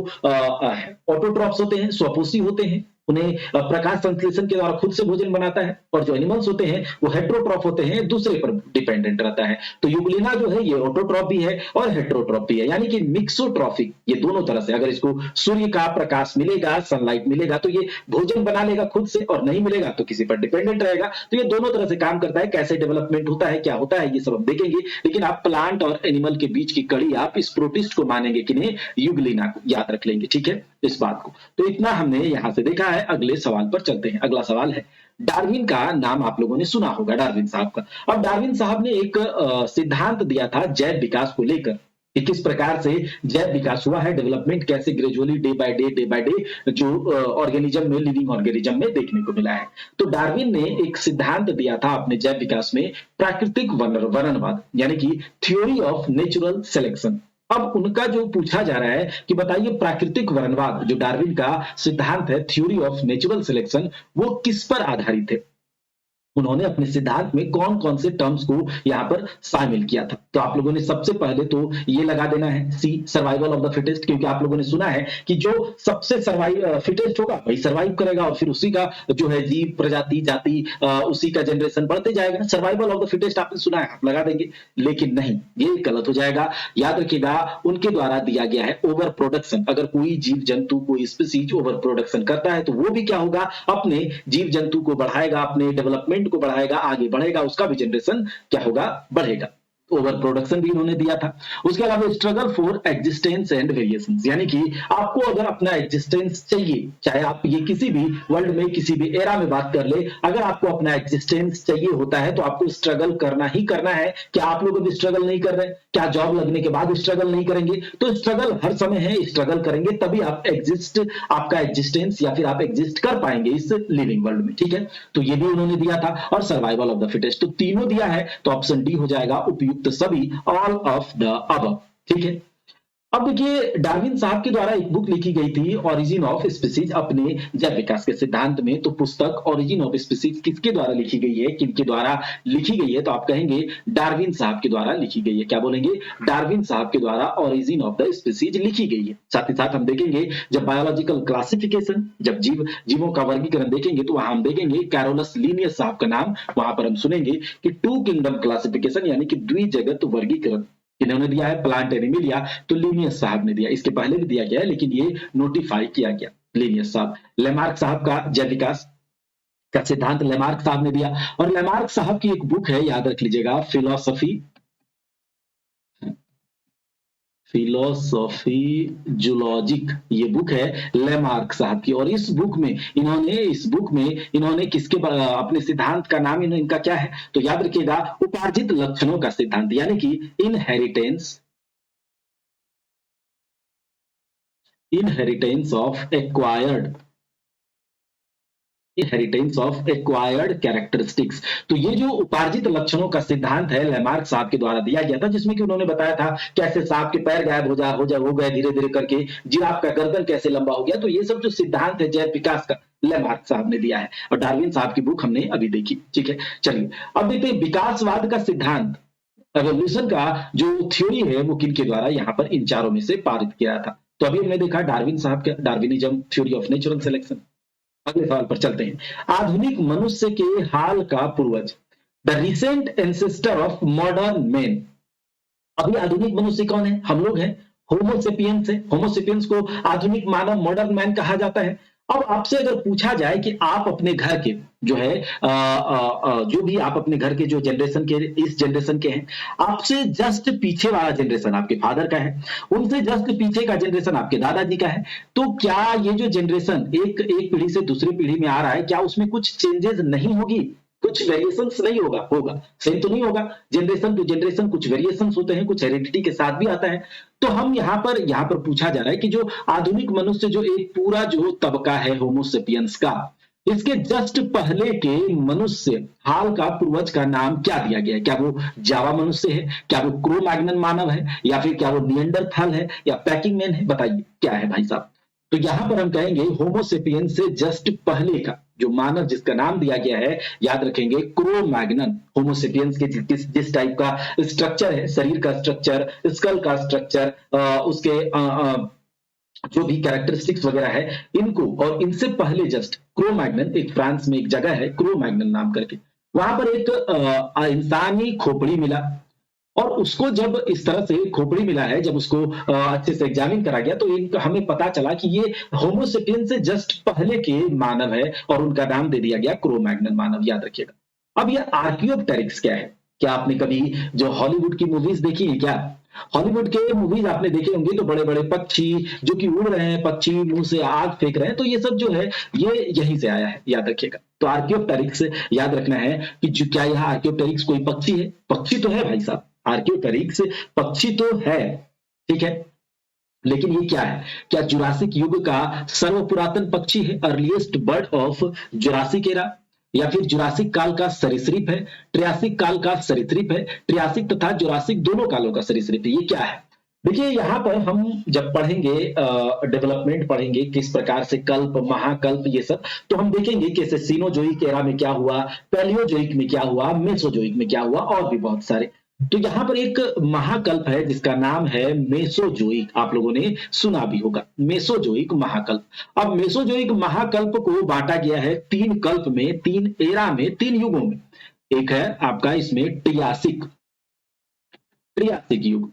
ऑटोट्रॉप्स होते हैं, स्वपोषी होते हैं, उन्हें प्रकाश संश्लेषण के द्वारा खुद से भोजन बनाता है, और जो एनिमल्स होते हैं वो हेट्रोट्रॉफ होते हैं, दूसरे पर डिपेंडेंट रहता है। तो यूग्लिना जो है ये ऑटोट्रॉफ भी है और हेट्रोट्रॉफ भी है, यानी कि मिक्सोट्रॉफिक, ये दोनों तरह से। अगर इसको सूर्य का प्रकाश मिलेगा, सनलाइट मिलेगा, तो ये भोजन बना लेगा खुद से, और नहीं मिलेगा तो किसी पर डिपेंडेंट रहेगा। तो ये दोनों तरह से काम करता है। कैसे डेवलपमेंट होता है, क्या होता है, ये सब हम देखेंगे। लेकिन आप प्लांट और एनिमल के बीच की कड़ी आप इस प्रोटिस्ट को मानेंगे, किन्हें? यूग्लिना को। याद रख लेंगे, ठीक है, इस बात को। तो इतना हमने यहां से देखा है। अगले सवाल पर चलते हैं। अगला सवाल है, डार्विन का नाम आप लोगों ने सुना होगा, डार्विन साहब का। अब डार्विन साहब ने एक सिद्धांत दिया था जैव विकास को लेकर, कि किस प्रकार से जैव विकास हुआ है, डेवलपमेंट कैसे ग्रेजुअली डे बाय डे जो ऑर्गेनिज्म में, लिविंग ऑर्गेनिज्म में देखने को मिला है। तो डार्विन ने एक सिद्धांत दिया था अपने जैव विकास में, प्राकृतिक वर्णनवाद, यानी कि थ्योरी ऑफ नेचुरल सिलेक्शन। अब उनका जो पूछा जा रहा है कि बताइए, प्राकृतिक वर्णनवाद जो डार्विन का सिद्धांत है, थ्योरी ऑफ नेचुरल सिलेक्शन, वो किस पर आधारित है? उन्होंने अपने सिद्धांत में कौन कौन से टर्म्स को यहां पर शामिल किया था? तो आप लोगों ने सबसे पहले तो ये लगा देना है सी, सर्वाइवल ऑफ द फिटेस्ट, क्योंकि आप लोगों ने सुना है कि जो सबसे फिटेस्ट होगा वही सर्वाइव करेगा, और फिर उसी का जो है जीव प्रजाति जाति, उसी का जनरेशन बढ़ते जाएगा। सर्वाइवल ऑफ द फिटेस्ट आपने सुना है, आप लगा देंगे। लेकिन नहीं, ये गलत हो जाएगा। याद रखिएगा, उनके द्वारा दिया गया है ओवर प्रोडक्शन। अगर कोई जीव जंतु, कोई स्पीसीज ओवर प्रोडक्शन करता है तो वो भी क्या होगा? अपने जीव जंतु को बढ़ाएगा, अपने डेवलपमेंट को बढ़ाएगा, आगे बढ़ेगा, उसका भी जनरेशन क्या होगा? बढ़ेगा। ओवर प्रोडक्शन भी इन्होंने दिया था। उसके अलावा struggle for existence and variations, यानी कि आपको अगर अपना एग्जिस्टेंस चाहिए, चाहे आप ये किसी भी वर्ल्ड में, किसी भी एरा में बात कर ले, अगर आपको अपना एग्जिस्टेंस चाहिए होता है तो आपको स्ट्रगल करना ही करना है। क्या आप लोग अभी स्ट्रगल नहीं कर रहे? क्या जॉब लगने के बाद स्ट्रगल नहीं करेंगे? तो स्ट्रगल हर समय है, स्ट्रगल करेंगे तभी आप आपका एग्जिस्टेंस या फिर आप एग्जिस्ट कर पाएंगे इस लिविंग वर्ल्ड में। ठीक है, तो ये भी उन्होंने दिया था। और सर्वाइवल ऑफ द फिटेस्ट, तो तीनों दिया है, तो ऑप्शन डी हो जाएगा उपयुक्त सभी, ऑल ऑफ द अबव। ठीक है, अब देखिए, डार्विन साहब के द्वारा एक बुक लिखी गई थी, ओरिजिन ऑफ स्पीसीज, अपने जैव विकास के सिद्धांत में। तो पुस्तक ओरिजिन ऑफ स्पीसीज किसके द्वारा लिखी गई है, किनके द्वारा लिखी गई है? तो आप कहेंगे डार्विन साहब के द्वारा लिखी गई है। क्या बोलेंगे? डार्विन साहब के द्वारा ओरिजिन ऑफ द स्पीसीज लिखी गई है। साथ ही साथ हम देखेंगे, जब बायोलॉजिकल क्लासिफिकेशन, जब जीवों का वर्गीकरण देखेंगे, तो वहां हम देखेंगे कैरोलस लिनियस साहब का नाम वहां पर हम सुनेंगे कि 2 किंगडम क्लासिफिकेशन, यानी कि द्विजगत वर्गीकरण, इन्होंने दिया है प्लांट एनिमिलिया, तो लिनियस साहब ने दिया। इसके पहले भी दिया गया है लेकिन ये नोटिफाई किया गया लिनियस साहब। लेमार्क साहब का जैव विकास का सिद्धांत लेमार्क साहब ने दिया। और लेमार्क साहब की एक बुक है, याद रख लीजिएगा, फिलोसॉफी जूलॉजिक, ये बुक है लेमार्क साहब की। और इस बुक में इन्होंने किसके अपने सिद्धांत का नाम इनका क्या है, तो याद रखिएगा उपार्जित लक्षणों का सिद्धांत, यानी कि इनहेरिटेंस ऑफ एक्वायर्ड कैरेक्टरिस्टिक्स। तो ये जो उपार्जित लक्षणों का सिद्धांत है लेमार्क साहब के द्वारा दिया गया था, जिसमें कि उन्होंने बताया था कैसे सांप के पैर गायब हो गए धीरे धीरे करके, जिराफ का गर्दन कैसे लंबा हो गया। तो ये सब जो सिद्धांत है जैव विकास का, लेमार्क साहब ने दिया है। और डार्विन साहब की बुक हमने अभी देखी। ठीक है, चलिए अब देखते हैं विकासवाद का सिद्धांत, एवोल्यूशन का जो थ्योरी है वो किनके द्वारा यहाँ पर इन चारों में से पारित किया था। तो अभी हमने देखा डार्विन साहब का Darwinism, theory of natural selection. अगले सवाल पर चलते हैं। आधुनिक मनुष्य के हाल का पूर्वज, the recent ancestor of modern man. अभी आधुनिक मनुष्य कौन है? हम लोग हैं, होमोसेपियंस है। होमोसेपियंस को आधुनिक मानव, मॉडर्न मैन कहा जाता है। अब आपसे अगर पूछा जाए कि आप अपने घर के जो है जो भी आप अपने घर के जो जनरेशन के, इस जनरेशन के हैं, आपसे जस्ट पीछे वाला जनरेशन आपके फादर का है, उनसे जस्ट पीछे का जनरेशन आपके दादाजी का है, तो क्या ये जो जनरेशन एक पीढ़ी से दूसरी पीढ़ी में आ रहा है, क्या उसमें कुछ चेंजेस नहीं होगी, कुछ वेरिएशंस नहीं होगा सेम तो नहीं होगा। जनरेशन टू जनरेशन कुछ वेरिएशंस होते हैं, कुछ हेरिडिटी के साथ भी आता है। तो हम यहाँ पर पूछा जा रहा है कि जो आधुनिक मनुष्य, जो एक पूरा जो तबका है होमोसेपियंस का, इसके जस्ट पहले के मनुष्य हाल का पूर्वज का नाम क्या दिया गया है? क्या वो जावा मनुष्य है, क्या वो क्रो मैग्नन मानव है, या फिर क्या वो नियंडरथल है, या पैकिंग मैन है? बताइए क्या है भाई साहब। तो यहां पर हम कहेंगे होमोसेपियंस से जस्ट पहले का जो मानव जिसका नाम दिया गया है, याद रखेंगे क्रो मैग्नन। होमोसेपियंस के जिस टाइप का स्ट्रक्चर है, शरीर का स्ट्रक्चर, स्कल का स्ट्रक्चर, उसके जो भी कैरेक्टरिस्टिक्स वगैरह है, इनको और इनसे पहले जस्ट क्रो मैग्नन, एक फ्रांस में एक जगह है क्रो मैग्नन नाम करके, वहां पर एक इंसानी खोपड़ी मिला। और उसको जब इस तरह से खोपड़ी मिला है, जब उसको अच्छे से एग्जामिन करा गया, तो हमें पता चला कि ये होमोसेपियंस से जस्ट पहले के मानव है, और उनका नाम दे दिया गया क्रो मैग्नन मानव। याद रखिएगा। अब ये आर्कियोप्टेरिक्स क्या है? क्या आपने कभी जो हॉलीवुड की मूवीज देखी है क्या? हॉलीवुड के मूवीज आपने देखे होंगे, तो बड़े बड़े पक्षी जो कि उड़ रहे हैं, पक्षी मुंह से आग फेंक रहे हैं, तो ये सब जो है ये यहीं से आया है, याद रखिएगा। तो आर्कियोप्टेरिक्स याद रखना है कि जो क्या यह आर्कियोप्टेरिक्स कोई पक्षी है? पक्षी तो है भाई साहब, आर्कियोप्टेरिक्स पक्षी तो है, ठीक है, लेकिन ये क्या है? क्या जुरासिक युग का सर्व पुरातन पक्षी है, earliest bird of Jurassic era, या फिर जुरासिक काल का सरीसृप है, ट्रियासिक काल का सरीसृप है, ट्रियासिक तथा जुरासिक दोनों कालों का सरीसृप है? ये क्या है? देखिए यहाँ पर हम जब पढ़ेंगे, डेवलपमेंट पढ़ेंगे, किस प्रकार से कल्प, महाकल्प, ये सब, तो हम देखेंगे कि सीनोजोइक एरा में क्या हुआ, पैलियोजोइक में क्या हुआ, मेसोजोइक में क्या हुआ, और भी बहुत सारे। तो यहाँ पर एक महाकल्प है जिसका नाम है मेसोजोइक, आप लोगों ने सुना भी होगा, मेसोजोइक महाकल्प। अब मेसोजोइक महाकल्प को बांटा गया है 3 कल्प में, 3 एरा में, 3 युगों में। एक है आपका इसमें ट्रियासिक युग,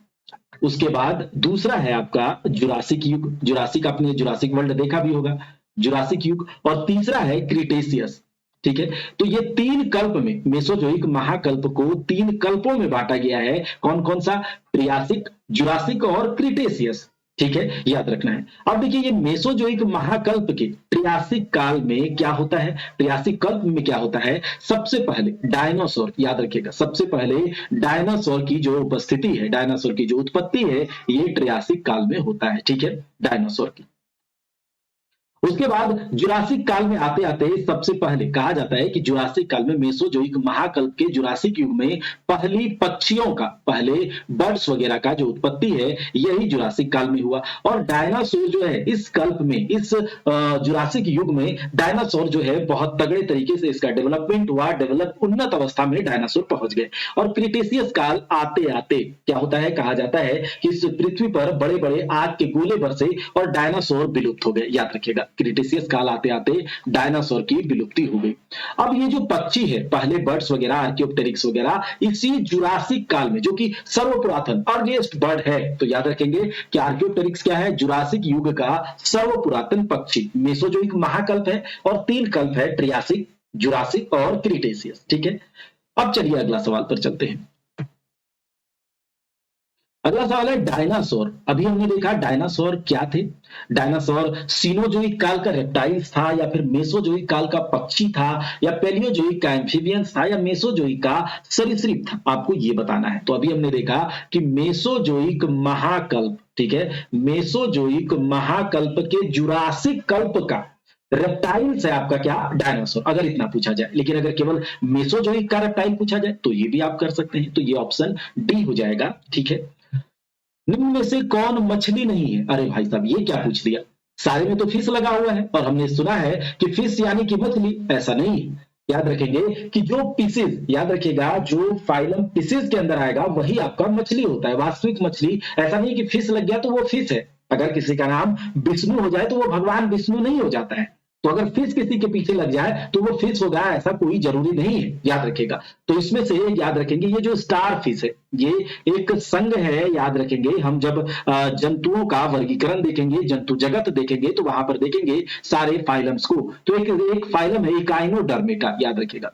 उसके बाद दूसरा है आपका जुरासिक युग, जुरासिक, आपने जुरासिक वर्ल्ड देखा भी होगा, जुरासिक युग, और तीसरा है क्रिटेशियस। ठीक है, तो ये 3 कल्प में, मेसोजोइक महाकल्प को 3 कल्पों में बांटा गया है। कौन कौन सा? ट्रियासिक, जुरासिक और क्रिटेशियस। ठीक है, याद रखना है। अब देखिए ये मेसोजोइक महाकल्प के ट्रियासिक काल में क्या होता है, ट्रियासिक कल्प में क्या होता है? सबसे पहले डायनासोर, याद रखिएगा, सबसे पहले डायनासोर की जो उपस्थिति है, डायनासोर की जो उत्पत्ति है, ये ट्रियासिक काल में होता है। ठीक है, डायनासोर की। उसके बाद जुरासिक काल में आते आते सबसे पहले कहा जाता है कि जुरासिक काल में, मेसोजोइक महाकल्प के जुरासिक युग में पहली पक्षियों का, पहले बर्ड्स वगैरह का जो उत्पत्ति है, यही जुरासिक काल में हुआ। और डायनासोर जो है इस कल्प में, इस जुरासिक युग में डायनासोर जो है बहुत तगड़े तरीके से इसका डेवलपमेंट हुआ, उन्नत अवस्था में डायनासोर पहुंच गए। और क्रिटेशियस काल आते आते क्या होता है? कहा जाता है कि इस पृथ्वी पर बड़े बड़े आग के गोले बरसे और डायनासोर विलुप्त हो गए। याद रखिएगा, क्रिटेशियस काल आते आते डायनासोर की विलुप्ति हो गई। अब ये जो पक्षी है, पहले बर्ड्स वगैरह, आर्कियोप्टेरिक्स वगैरह, इसी जुरासिक काल में, जो कि सर्वपुरातन अर्लीस्ट बर्ड है, तो याद रखेंगे कि आर्कियोप्टेरिक्स क्या है, जुरासिक युग का सर्वपुरातन पक्षी। मेसोजोइक महाकल्प है और 3 कल्प है, ट्रियासिक, जुरासिक और क्रिटेशियस। ठीक है, अब चलिए अगला सवाल पर चलते हैं। अगला सवाल है डायनासोर। अभी हमने देखा डायनासोर क्या थे। डायनासोर सीनोजोइक काल का रेप्टाइल्स था, या फिर मेसोजोइक काल का पक्षी था, या पेलियोजोइक का एम्फीबियंस था, या मेसोजोइक का सरीसृप था, आपको ये बताना है। तो अभी हमने देखा कि मेसोजोइक महाकल्प, ठीक है, मेसोजोइक महाकल्प के जुरासिक कल्प का रेप्टाइल्स है आपका क्या, डायनासोर, अगर इतना पूछा जाए। लेकिन अगर केवल मेसोजोइक का रेप्टाइल पूछा जाए तो ये भी आप कर सकते हैं, तो ये ऑप्शन डी हो जाएगा। ठीक है, निम्न में से कौन मछली नहीं है? अरे भाई साहब, ये क्या पूछ दिया, सारे में तो फिश लगा हुआ है, और हमने सुना है कि फिश यानी कि मछली, ऐसा नहीं है। याद रखेंगे कि जो पीसेस, याद रखिएगा, जो फाइलम पीसेस के अंदर आएगा वही आपका मछली होता है, वास्तविक मछली। ऐसा नहीं कि फिश लग गया तो वो फिश है। अगर किसी का नाम विष्णु हो जाए तो वो भगवान विष्णु नहीं हो जाता है। तो अगर फिश किसी के पीछे लग जाए तो वो फिश होगा, ऐसा कोई जरूरी नहीं है, याद रखिएगा। तो इसमें से याद रखेंगे ये जो स्टार फिश है, ये एक संघ है। याद रखेंगे, हम जब जंतुओं का वर्गीकरण देखेंगे, जंतु जगत देखेंगे, तो वहां पर देखेंगे सारे फाइलम्स को। तो एक फाइलम है इकाइनोडर्मेटा, याद रखिएगा,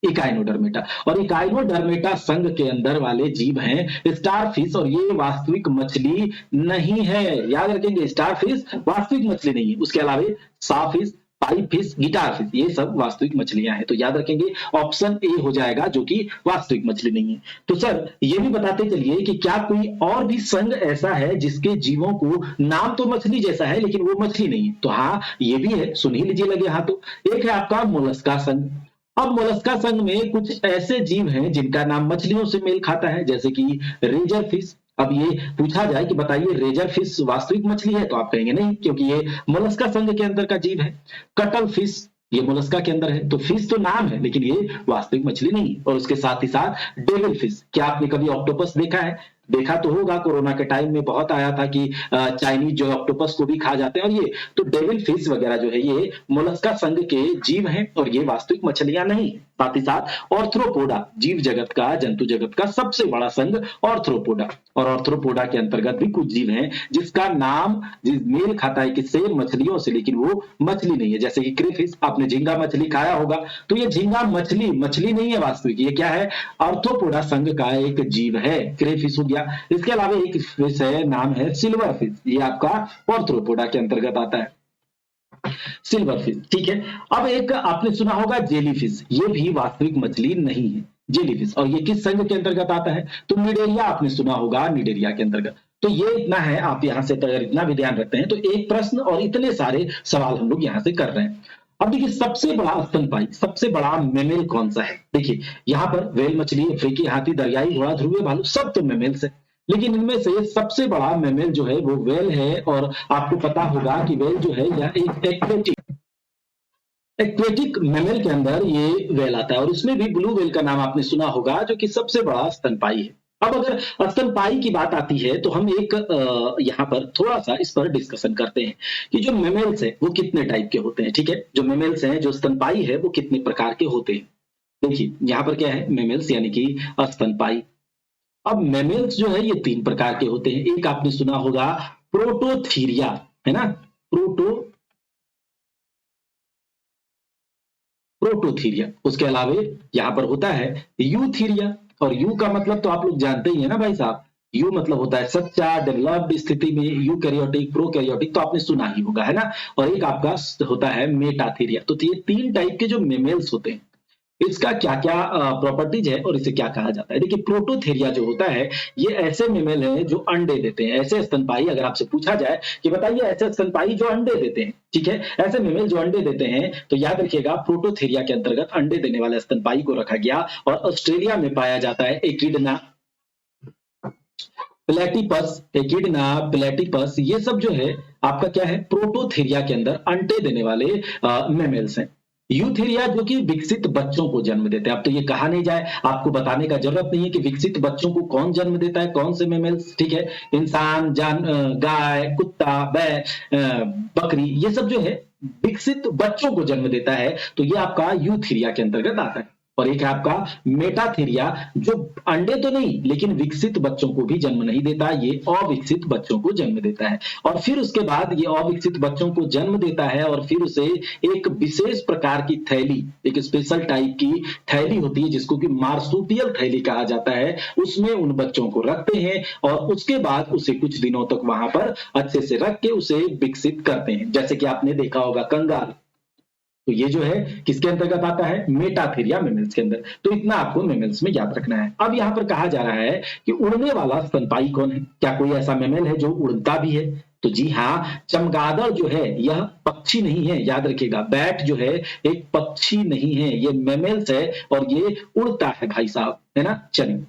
इकाइनोडर्मेटा। और इकाइनोडर्मेटा संघ के अंदर वाले जीव हैं स्टारफिश, और ये वास्तविक मछली नहीं है। याद रखेंगे, स्टारफिश वास्तविक मछली नहीं है। उसके अलावा साफिश, पाइप फिश, गिटार फिश, ये सब वास्तविक मछलियां हैं। तो याद रखेंगे ऑप्शन ए हो जाएगा, जो कि वास्तविक मछली नहीं है। तो सर ये भी बताते चलिए कि क्या कोई और भी संघ ऐसा है जिसके जीवों को नाम तो मछली जैसा है लेकिन वो मछली नहीं है? तो हाँ, ये भी है, सुन ही लीजिए लगे हाथों। एक है आपका मोलस्का संघ। अब मोलस्का संघ में कुछ ऐसे जीव हैं जिनका नाम मछलियों से मेल खाता है, जैसे कि रेजर फिश। अब ये पूछा जाए कि बताइए रेजर फिश वास्तविक मछली है, तो आप कहेंगे नहीं, क्योंकि ये मोलस्का संघ के अंदर का जीव है। कटल फिश, ये मोलस्का के अंदर है, तो फिश तो नाम है लेकिन ये वास्तविक मछली नहीं। और उसके साथ ही साथ डेविल फिश। क्या आपने कभी ऑक्टोपस देखा है? देखा तो होगा, कोरोना के टाइम में बहुत आया था कि चाइनीज जो ऑक्टोपस को भी खा जाते हैं। और ये तो डेविल फिश वगैरह जो है ये मोलस्का संघ के जीव हैं, और ये वास्तविक मछलियां नहीं। साथ ही साथ ऑर्थ्रोपोडा, जीव जगत का, जंतु जगत का सबसे बड़ा संघ ऑर्थ्रोपोडा। और ऑर्थ्रोपोडा के अंतर्गत भी कुछ जीव हैं जिसका नाम मेल खाता है किससे, मछलियों से, लेकिन वो मछली नहीं है। जैसे कि क्रेफिश, आपने झींगा मछली खाया होगा, तो ये झींगा मछली नहीं है वास्तविक, ये क्या है, ऑर्थ्रोपोडा संघ का एक जीव है, क्रेफिश हो गया। इसके अलावा एक फिश है, नाम है सिल्वर फिश, ये आपका ऑर्थ्रोपोडा के अंतर्गत आता है, सिल्वर फिश। ठीक है, अब एक आपने सुना होगा जेलीफिश, ये भी वास्तविक मछली नहीं है, जेलीफिश। और ये किस संघ के अंतर्गत आता है? तो निडेरिया, आपने सुना होगा, निडेरिया के अंतर्गत। तो ये इतना है, आप यहां से अगर इतना भी ध्यान रखते हैं तो एक प्रश्न और इतने सारे सवाल हम लोग यहां से कर रहे हैं। अब देखिए, सबसे बड़ा स्तनपायी, सबसे बड़ा मेमेल कौन सा है? देखिए यहां पर वेल मछली, अफ्रीकी हाथी, दरियाई घोड़ा, ध्रुवीय भालू, सब तो मेमेल्स है, लेकिन इनमें से सबसे बड़ा मेमेल जो है वो वेल है। और आपको पता होगा कि वेल जो है यह एक एक्वेटिक मेमल के अंदर ये वेल आता है, और उसमें भी ब्लू वेल का नाम आपने सुना होगा, जो कि सबसे बड़ा स्तनपायी है। अब अगर स्तनपायी की बात आती है तो हम एक यहाँ पर थोड़ा सा इस पर डिस्कशन करते हैं कि जो मेमल्स है वो कितने टाइप के होते हैं। ठीक है, जो मेमल्स हैं, जो स्तनपायी है, वो कितने प्रकार के होते हैं। देखिए यहाँ पर क्या है, मेमल्स यानी कि स्तनपायी। अब मेमल्स जो है ये 3 प्रकार के होते हैं। एक आपने सुना होगा प्रोटोथीरिया, है ना, प्रोटोथीरिया। उसके अलावा यहाँ पर होता है यूथीरिया, और यू का मतलब तो आप लोग जानते ही है ना भाई साहब, यू मतलब होता है सच्चा, डेवलप्ड स्थिति में, यूकैरियोटिक, प्रोकैरियोटिक, तो आपने सुना ही होगा, है ना। और एक आपका होता है मेटाथीरिया। तो ये 3 टाइप के जो मेमल्स होते हैं, इसका क्या क्या प्रॉपर्टीज है और इसे क्या कहा जाता है। देखिए प्रोटोथेरिया जो होता है ये ऐसे मेमल हैं जो अंडे देते हैं, ऐसे स्तनपायी। अगर आपसे पूछा जाए कि बताइए ऐसे स्तनपायी जो अंडे देते हैं, ठीक है, ऐसे मेमल जो अंडे देते हैं, तो याद रखिएगा प्रोटोथेरिया के अंतर्गत अंडे देने वाले स्तनपायी को रखा गया। और ऑस्ट्रेलिया में पाया जाता है एकिडना प्लेटिपस, एकिडना प्लेटिपस, ये सब जो है आपका क्या है, प्रोटोथेरिया के अंदर अंडे देने वाले मेमल्स हैं। यूथेरिया जो कि विकसित बच्चों को जन्म देते हैं। अब तो ये कहा नहीं जाए, आपको बताने का जरूरत नहीं है कि विकसित बच्चों को कौन जन्म देता है, कौन से मेमल्स, ठीक है। इंसान, गाय, कुत्ता, बकरी, ये सब जो है विकसित बच्चों को जन्म देता है, तो ये आपका यूथेरिया के अंतर्गत आता है। और एक है आपका मेटाथेरिया, जो अंडे तो नहीं लेकिन विकसित बच्चों को भी जन्म नहीं देता, ये अविकसित बच्चों को जन्म देता है। और फिर उसके बाद ये अविकसित बच्चों को जन्म देता है और फिर उसे एक विशेष प्रकार की थैली, एक स्पेशल टाइप की थैली होती है जिसको कि मार्सुपियल थैली कहा जाता है, उसमें उन बच्चों को रखते हैं और उसके बाद उसे कुछ दिनों तक वहां पर अच्छे से रख के उसे विकसित करते हैं। जैसे कि आपने देखा होगा कंगाल, तो ये जो है किसके अंतर्गत आता है, मेटाथेरिया मेमल्स के अंदर। तो इतना आपको मेमल्स में याद रखना है। अब यहाँ पर कहा जा रहा है कि उड़ने वाला स्तनपायी कौन है, क्या कोई ऐसा मेमल है जो उड़ता भी है? तो जी हाँ, चमगादड़ जो है यह पक्षी नहीं है, याद रखिएगा। बैट जो है एक पक्षी नहीं है, ये मेमल्स है और ये उड़ता है भाई साहब, है ना। चलिए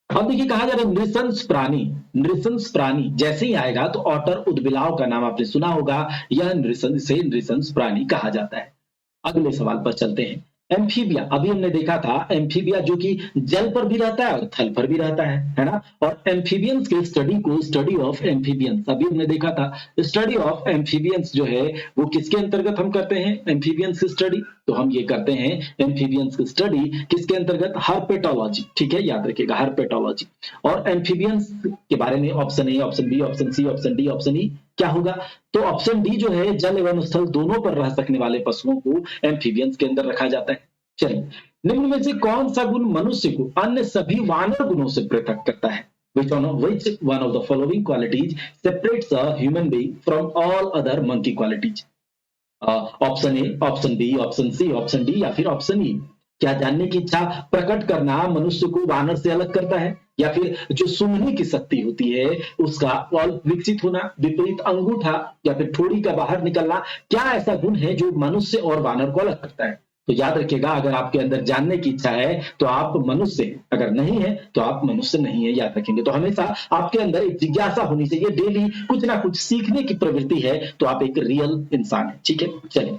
अब देखिए कहा जा रहा है नृशंस प्राणी। नृशंस प्राणी जैसे ही आएगा तो ऑटर उदबिलाव का नाम आपने सुना होगा, यह नृशंस प्राणी कहा जाता है। अगले सवाल पर चलते हैं। एम्फीबिया, अभी हमने देखा था एम्फीबिया जो कि जल पर भी रहता है और थल पर भी रहता है ना। और एम्फीबियंस के स्टडी को स्टडी ऑफ एम्फीबियंस अभी हमने देखा था। स्टडी ऑफ एम्फीबियंस जो है वो किसके अंतर्गत हम करते हैं, एम्फीबियंस की स्टडी। तो हम ये करते हैं एम्फीबियंस की स्टडी किसके अंतर्गत, हर्पेटोलॉजी, ठीक है, याद रखिएगा हर्पेटोलॉजी। और एम्फीबियंस के बारे में option A, option B, option C, option D, option E क्या होगा? तो ऑप्शन डी जो है जल एवं स्थल दोनों पर रह सकने वाले पशुओं को एम्फीबियंस के अंदर रखा जाता है। चलिए, निम्न में से कौन सा गुण मनुष्य को अन्य सभी वानर गुणों से पृथक करता है? Which one of the following qualities separates a human being from all other monkey qualities? Option A, option B, option C, option D या फिर ऑप्शन ई। क्या जानने की इच्छा प्रकट करना मनुष्य को वानर से अलग करता है, या फिर जो सूंघने की शक्ति होती है उसका और विकसित होना, विपरीत अंगूठा या फिर ठोड़ी का बाहर निकलना, क्या ऐसा गुण है जो मनुष्य और वानर को अलग करता है? तो याद रखिएगा, अगर आपके अंदर जानने की इच्छा है तो आप मनुष्य हैं, अगर नहीं है तो आप मनुष्य नहीं है, याद रखेंगे। तो हमेशा आपके अंदर एक जिज्ञासा होनी चाहिए, डेली कुछ ना कुछ सीखने की प्रवृत्ति है, तो आप एक रियल इंसान है, ठीक है। चलिए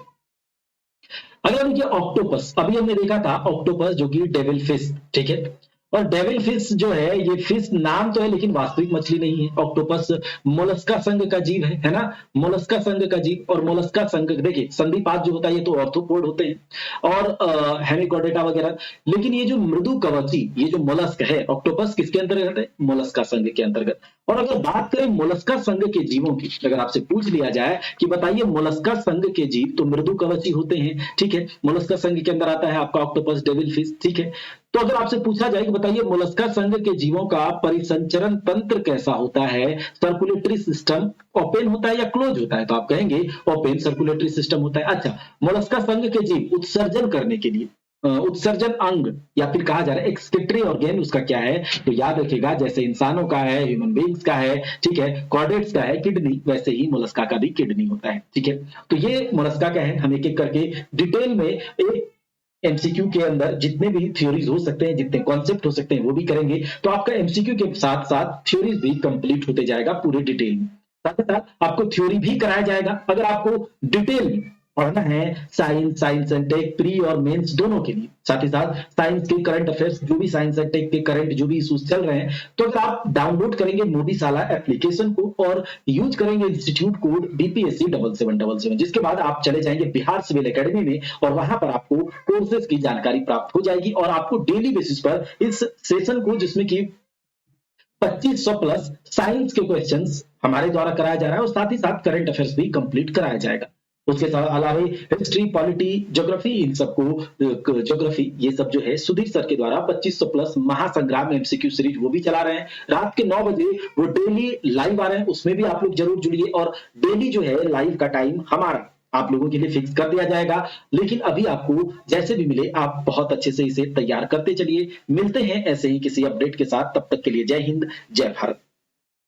अगला देखिए ऑक्टोपस। अभी हमने देखा था ऑक्टोपस जो कि डेविल फिश, ठीक है। और डेविल फिश जो है ये फिश नाम तो है लेकिन वास्तविक मछली नहीं है। ऑक्टोपस मोलस्का संघ का जीव है ना, मोलस्का संघ का जीव। और मोलस्का संघ देखिए संधिपाद जो होता है ये तो ऑर्थ्रोपोड होते हैं और हेमिकोडेटा वगैरह, लेकिन ये जो मृदु कवची, ये जो मोलस्क है ऑक्टोपस किसके अंतर्गत है, मोलस्का संघ के अंतर्गत। और अगर बात करें मोलस्का संघ के जीवों की, अगर आपसे पूछ लिया जाए कि बताइए मोलस्का संघ के जीव, तो मृदु कवची होते हैं, ठीक है। मोलस्का संघ के अंदर आता है आपका ऑक्टोपस, डेविल फिश, ठीक है। तो अगर आपसे पूछा जाए कि बताइए मोलस्का संघ के जीवों का परिसंचरण तंत्र कैसा होता है, सर्कुलेटरी सिस्टम ओपन होता है या क्लोज होता है, तो आप कहेंगे ओपन सर्कुलेटरी सिस्टम होता है। अच्छा, मोलस्का संघ के जीव उत्सर्जन करने के लिए उत्सर्जन अंग या फिर कहा जा रहा है एक्सक्रीटरी ऑर्गेन उसका क्या है, तो याद रखिएगा जैसे इंसानों का है, ह्यूमन बीइंग्स का है, ठीक है, कॉर्डेट्स का है किडनी, वैसे ही मोलस्का का भी किडनी होता है, ठीक है। तो ये मोलस्का का है, हम एक एक करके डिटेल में एक एमसीक्यू के अंदर जितने भी थ्योरीज हो सकते हैं, जितने कॉन्सेप्ट हो सकते हैं वो भी करेंगे। तो आपका एमसीक्यू के साथ साथ थ्योरीज भी कंप्लीट होते जाएगा पूरे डिटेल में, साथ ही साथ आपको थ्योरी भी कराया जाएगा। अगर आपको डिटेल में पढ़ना है साइंस एंड टेक प्री और मेंस दोनों के लिए, साथ ही साथ साइंस के करंट अफेयर्स, जो भी साइंस एंड टेक के करंट जो भी इश्यूज चल रहे हैं, तो अगर आप डाउनलोड करेंगे मोबीशाला एप्लीकेशन को और यूज करेंगे इंस्टीट्यूट कोड BPSC 7777, जिसके बाद आप चले जाएंगे बिहार सिविल एकेडमी में और वहां पर आपको कोर्सेज की जानकारी प्राप्त हो जाएगी और आपको डेली बेसिस पर इस सेशन को, जिसमें कि 2500 प्लस साइंस के क्वेश्चंस हमारे द्वारा कराया जा रहा है और साथ ही साथ करंट अफेयर्स भी कंप्लीट कराया जाएगा। उसके अलावा हिस्ट्री, पॉलिटी, ज्योग्राफी, इन सबको ज्योग्राफी ये सब जो है सुधीर सर के द्वारा 2500 प्लस महासंग्राम एमसीक्यू सीरीज वो भी चला रहे हैं। रात के 9 बजे वो डेली लाइव आ रहे हैं, उसमें भी आप लोग जरूर जुड़िए। और डेली जो है लाइव का टाइम हमारा आप लोगों के लिए फिक्स कर दिया जाएगा, लेकिन अभी आपको जैसे भी मिले आप बहुत अच्छे से इसे तैयार करते चलिए। मिलते हैं ऐसे ही किसी अपडेट के साथ, तब तक के लिए जय हिंद, जय भारत।